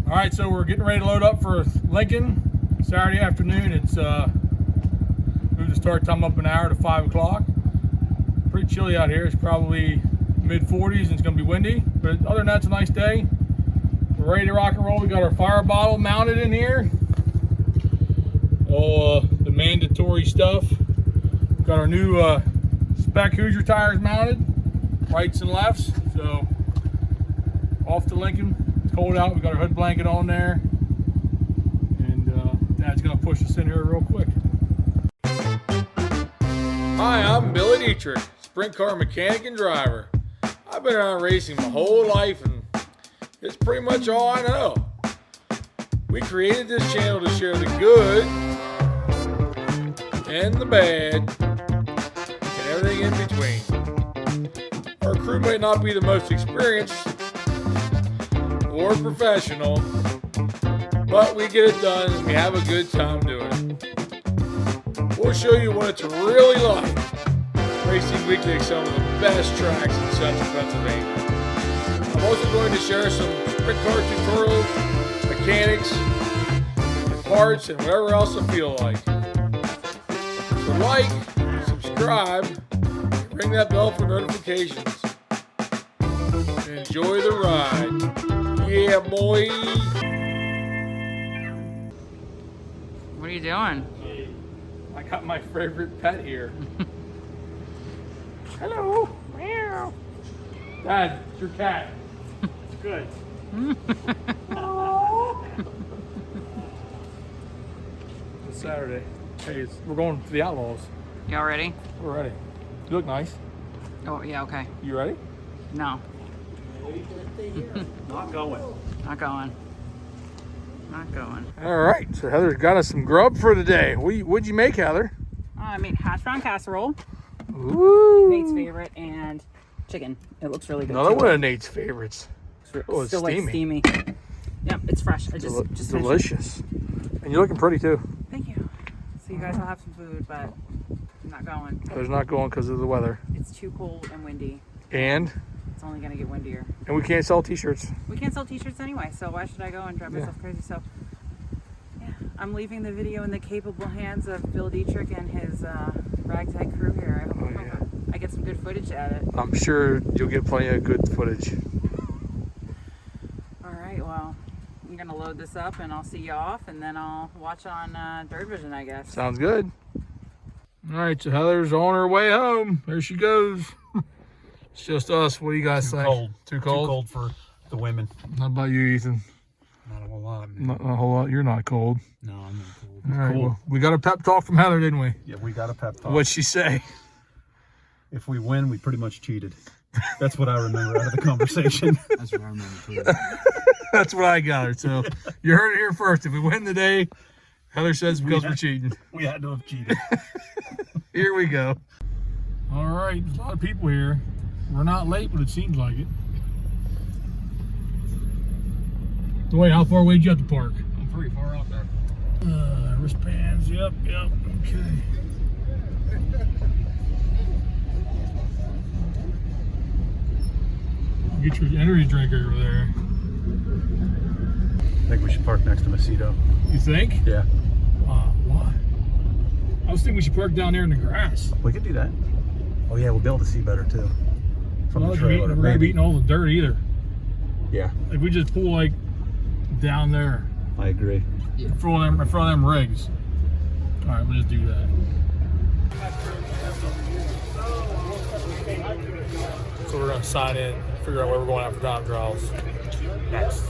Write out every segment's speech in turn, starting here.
All right, so we're getting ready to load up for Lincoln Saturday afternoon. It's moved the start time up an hour to 5 o'clock. Pretty chilly out here. It's probably mid-40s and it's gonna be windy, but other than that, it's a nice day. We're ready to rock and roll. We got our fire bottle mounted in here. All the mandatory stuff. Got our new spec Hoosier tires mounted, rights and lefts. So off to Lincoln. It's cold out. We got our hood blanket on there, and Dad's gonna push us in here real quick. Hi, I'm Billy Dietrich, sprint car mechanic and driver. I've been around racing my whole life, and it's pretty much all I know. We created this channel to share the good and the bad and everything in between. Our crew may not be the most experienced or professional, but we get it done and we have a good time doing it. We'll show you what it's really like racing weekly at some of the best tracks in central Pennsylvania. I'm also going to share some sprint car tutorials, mechanics, parts, and whatever else I feel like. So like, subscribe, and ring that bell for notifications. And enjoy the ride. Yeah, boy. What are you doing? I got my favorite pet here. Hello. Meow. Dad, it's your cat. It's good. It's Saturday. Hey, we're going to the Outlaws. Y'all ready? We're ready. You look nice. Oh, yeah, okay. You ready? No. Not going. Not going. Not going. All right, so Heather's got us some grub for today. What'd you make, Heather? I made hash brown casserole, Ooh. Nate's favorite, and chicken. It looks really good. Another too. one of Nate's favorites. Oh, it's Still steamy. like steamy. Yep, it's fresh. I just finished it. Delicious. And you're looking pretty too. Thank you. So you guys will have some food, but I'm not going. Heather's not going because of the weather. It's too cold and windy. And It's only gonna get windier. we can't sell t-shirts. We can't sell t-shirts anyway, so why should I go and drive myself crazy? So yeah, I'm leaving the video in the capable hands of Bill Dietrich and his ragtag crew here. I hope I get some good footage at it. I'm sure you'll get plenty of good footage. All right, well, I'm gonna load this up and I'll see you off, and then I'll watch on Dirt Vision, I guess. Sounds good. All right, so Heather's on her way home. There she goes. It's just us. What do you guys think? Cold. Too cold? Too cold for the women. How about you, Ethan? Not a whole lot. Man. Not a whole lot. You're not cold. No, I'm not cold. All right, Cold. well, we got a pep talk from Heather, didn't we? Yeah, we got a pep talk. What'd she say? If we win, we pretty much cheated. That's what I remember out of the conversation. That's what I remember too. That's what I got her. So you heard it here first. If we win today, Heather says because we're cheating. We had to have cheated. Here we go. All right, there's a lot of people here. We're not late, but it seems like it. So wait, how far away did you have to park? I'm pretty far out there. Wristbands, yep, okay. Get your energy drink over there. I think we should park next to Macedo. You think? Yeah. Why? I was thinking we should park down there in the grass. We could do that. Oh yeah, we'll be able to see better too. From Well, the we're trailer, not gonna be eating all the dirt either. Yeah, If we just pull like down there I agree. in front of them rigs. All right, we'll just do that. So we're gonna sign in, figure out where we're going after time trials next.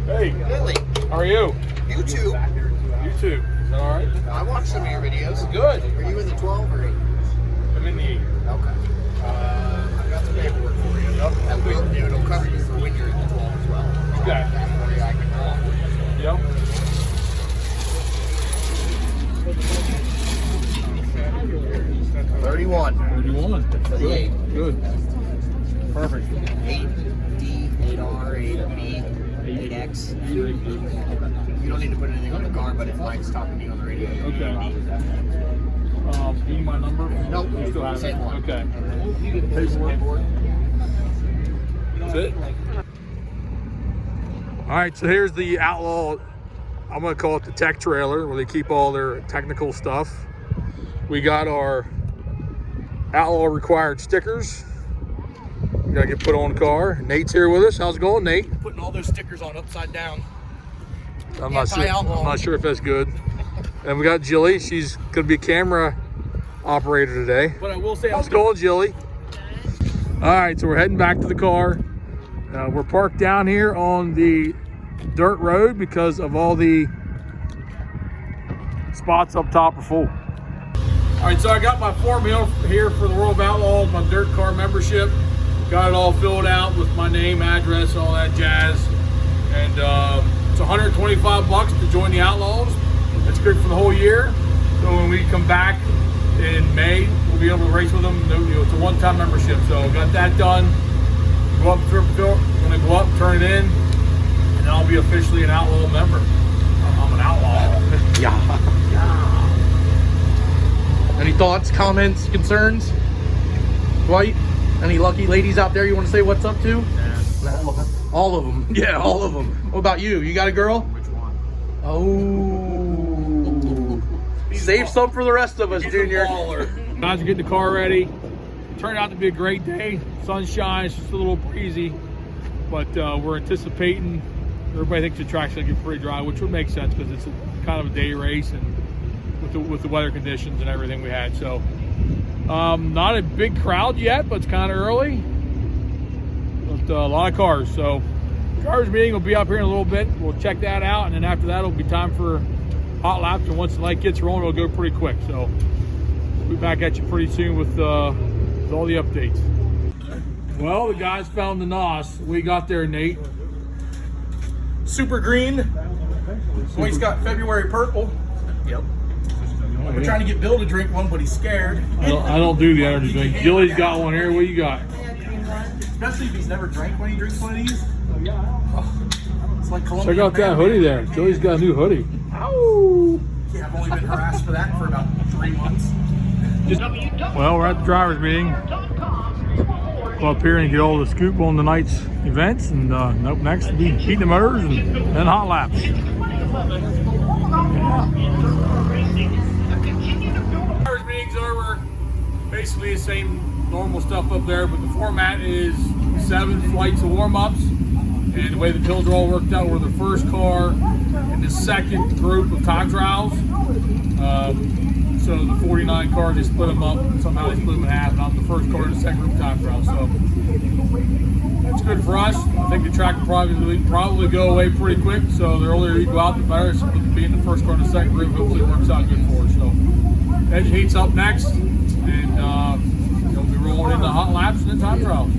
Hey, Billy, how are you? YouTube. You too. Is that all right? I watched some of your videos. Good. Are you in the 12 or 8? I'm in the 8. Okay. I've got some paperwork for you. That will do. It'll cover you for when you're in the 12 as well. Okay. That way I can call for you. Yep. Okay. 31. 31. For the 8. Good. Perfect. 8D, 8R, 8B, 8X. You don't need to put anything on the car, but if mine's talking to you on the radio, you Okay. need that. Need my number? Nope. You still have it? Same one. Okay. You get the paperwork. That's it. All right, so here's the Outlaw. I'm gonna call it the tech trailer where they keep all their technical stuff. We got our Outlaw required stickers. We gotta get put on the car. Nate's here with us. How's it going, Nate? Putting all those stickers on upside down. I'm not sure. Anti-Outlaw. I'm not sure if that's good. And we got Jilly. She's gonna be a camera operator today. But I will say, How's it going, Jilly? All right, so we're heading back to the car. We're parked down here on the dirt road because of all the spots up top are full. All right, so I got my form here for the World of Outlaws, my dirt car membership. Got it all filled out with my name, address, all that jazz. And it's $125 to join the Outlaws. That's good for the whole year. So when we come back in May, we'll be able to race with them. It's a one-time membership. So got that done. Go up, gonna go up, turn it in, and then I'll be officially an Outlaw member. I'm an outlaw. yeah. Any thoughts, comments, concerns? Dwight? Any lucky ladies out there you want to say what's up to? Yeah, all of them. All of them. Yeah, all of them. What about you? You got a girl? Which one? Oh. Save some for the rest of us, Junior. Guys are getting the car ready. Turned out to be a great day. Sunshine, it's just a little breezy, but we're anticipating. Everybody thinks the track's gonna get pretty dry, which would make sense because it's kind of a day race and with the weather conditions and everything we had. So not a big crowd yet, but it's kind of early. But a lot of cars. So drivers meeting will be up here in a little bit. We'll check that out, and then after that it'll be time for hot laps. And once the light gets rolling, it'll go pretty quick. So we'll be back at you pretty soon with all the updates. Well, the guys found the NOS. We got there, Nate. Super green. Dwight's got February purple. Yep. We're trying to get Bill to drink one, but he's scared. I don't do the energy drink. Jilly's got one here. What you got? Especially if he's never drank when he drinks one of these. It's like Colombian Check out that hoodie there. Jilly's got a new hoodie. Ow! Yeah, I've only been harassed for that for about 3 months. Well, we're at the drivers meeting. Go up here and get all the scoop on the night's events, and nope, next will be heating the motors and then hot laps. Drivers meeting's over. Basically the same normal stuff up there, but the format is 7 flights of warm-ups, and the way the pills are all worked out, we're the first car in the second group of time trials. So the 49 cars, they split them up. Somehow they split them in half, and I'm the first car in the second group time trial. So it's good for us. I think the track will probably go away pretty quick. So the earlier you go out, the better. So being the first car in the second group hopefully works out good for us. So edge heats up next, and we'll be rolling into hot laps and then time trials.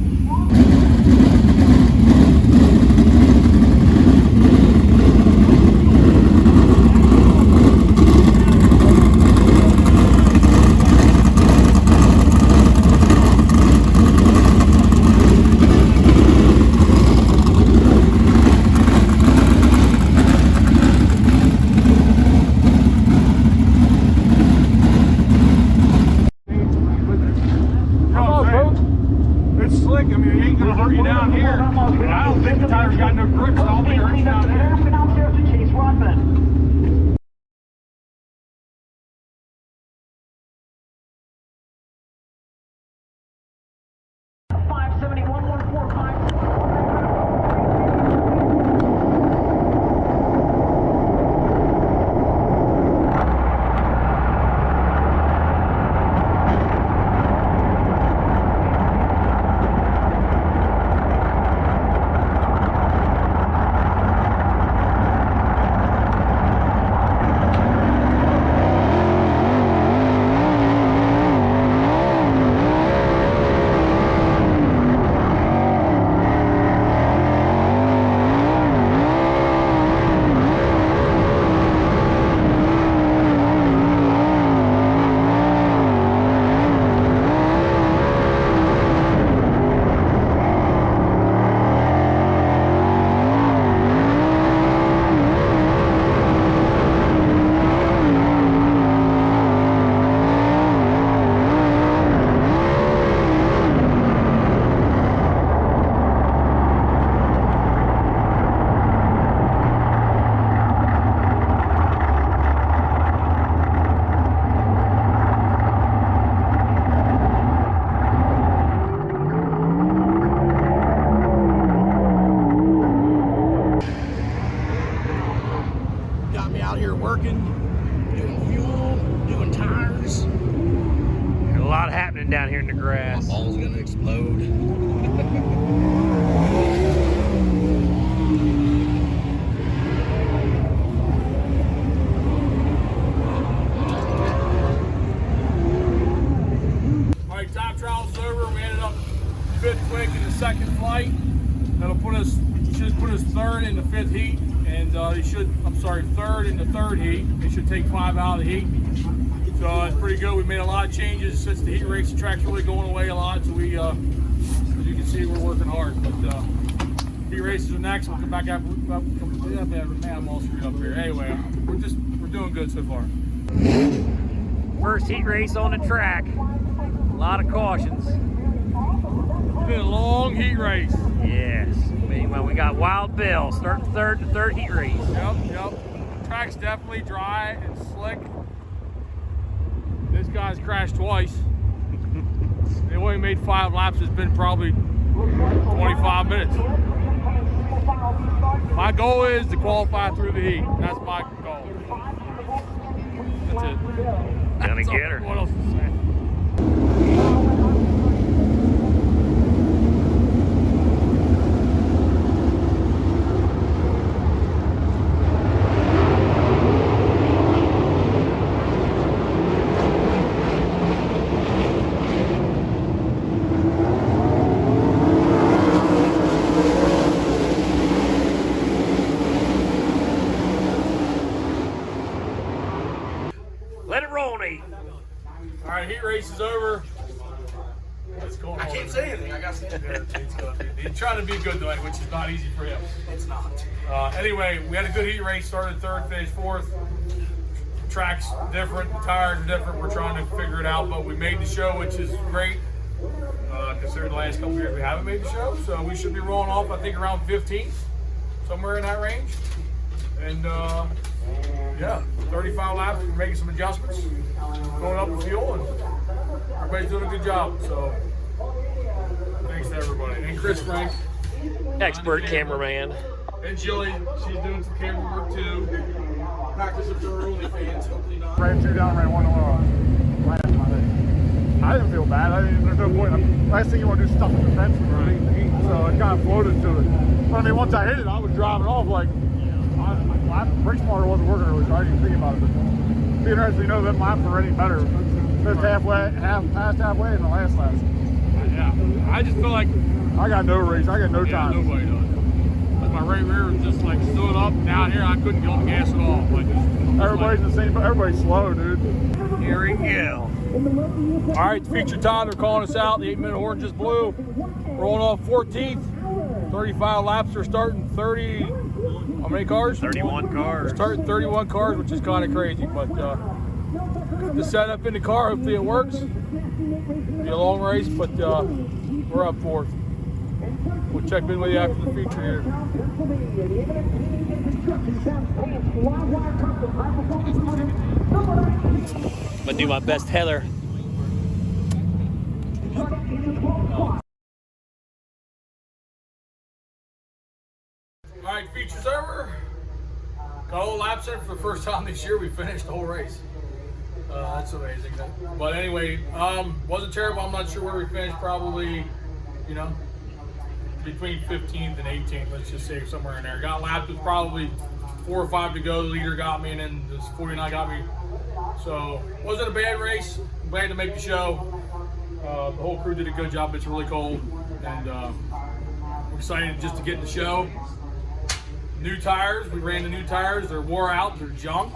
It's slick. I mean, it ain't gonna hurt you down here. But I don't think the tire's got no grip, so I'll be hurt down here. ball's gonna explode. All right, time trial's over. We ended up 5th quick in the 2nd flight. That'll put us, should put us 3rd in the 5th heat, and third in the 3rd heat. They should take 5 out of the heat. So it's pretty good. We made a lot of changes since the heat race. The track's really going away a lot, so we, as you can see, we're working hard. But heat races are next. We'll come back after. Man, I'm all screwed up here. Anyway, we're doing good so far. First heat race on the track. A lot of cautions. It's been a long heat race. Yes. Anyway, we got Wild Bill starting the third heat race. Yep. Track's definitely dry and slick. This guy's crashed twice. They only made 5 laps. It's been probably 25 minutes. My goal is to qualify through the heat. That's my goal. That's it. Gonna That's get her. What else to say? Let it roll, Nate. All right, heat race is over. What's going on? I can't say anything. I got to He's trying to be good tonight, which is not easy for him. It's not. Anyway, we had a good heat race. Started 3rd, finished 4th. Track's different, the tires are different. We're trying to figure it out, but we made the show, which is great. Considering the last couple of years we haven't made the show, so we should be rolling off. I think around 15th, somewhere in that range. And yeah, 35 laps. We're making some adjustments, going up in fuel, and everybody's doing a good job. So thanks to everybody. And Chris Frank, Expert cameraman. and Jilly, she's doing some camera work too. Practice if they're only fans. Hopefully not. Ran 2 down, ran 1 last night. I didn't feel bad. There's no point. Last thing you want to do is stuff in the fence when you're eating the heat, so it kind of floated to it. But I mean, once I hit it, I was driving off like, my brake smarter wasn't working really, so I didn't even think about it. But being honest, you know that laps are already better. It's past halfway in the last lap. Yeah, I just feel like I got no race. I got no time. nobody does. My right rear was just like stood up down here. I couldn't get on the gas at all. Like, Everybody's the same, but everybody's slow, dude. Here we go. all right, feature time. They're calling us out. The 8-minute horn just blew. Rolling off 14th. 35 laps. Are starting 30. How many cars? 31 cars. Starting 31 cars, which is kind of crazy. But the setup in the car. Hopefully it works. Be a long race, but we're up 4th. We'll check in with you after the feature here. I'm gonna do my best Heather. All right, feature's over. Got all laps in for the first time this year. We finished the whole race. That's amazing. But anyway, wasn't terrible. I'm not sure where we finished. Probably, between 15th and 18th. Let's just say somewhere in there. Got lapped with probably 4 or 5 to go. The leader got me, and then this 49 got me. So wasn't a bad race. I'm glad to make the show. The whole crew did a good job. It's really cold, and we're excited just to get in the show. New tires. We ran the new tires. They're wore out. They're junk.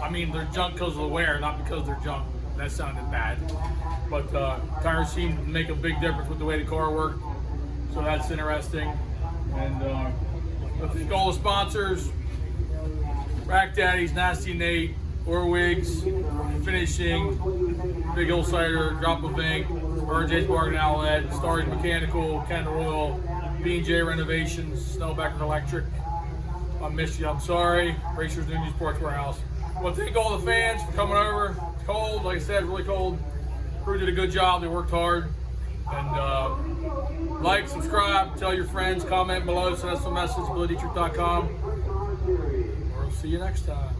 I mean, they're junk because of the wear, not because they're junk. That sounded bad. But tires seem to make a big difference with the way the car worked. So that's interesting. And let's thank all the sponsors: Rack Daddies, Nasty Nate, Orwigs, Finishing, Big Hill Cider, Drop of Ink, RJ's Bargain Outlet, Stars Mechanical, Kendall Oil, B&J Renovations, Snellbacker Electric. I missed you. I'm sorry. Racers New Sports Warehouse. Well, thank all the fans for coming over. It's cold, like I said, really cold. Crew did a good job. They worked hard. And like, subscribe, tell your friends, comment below, send us a message, BillDietrich.com. We'll see you next time.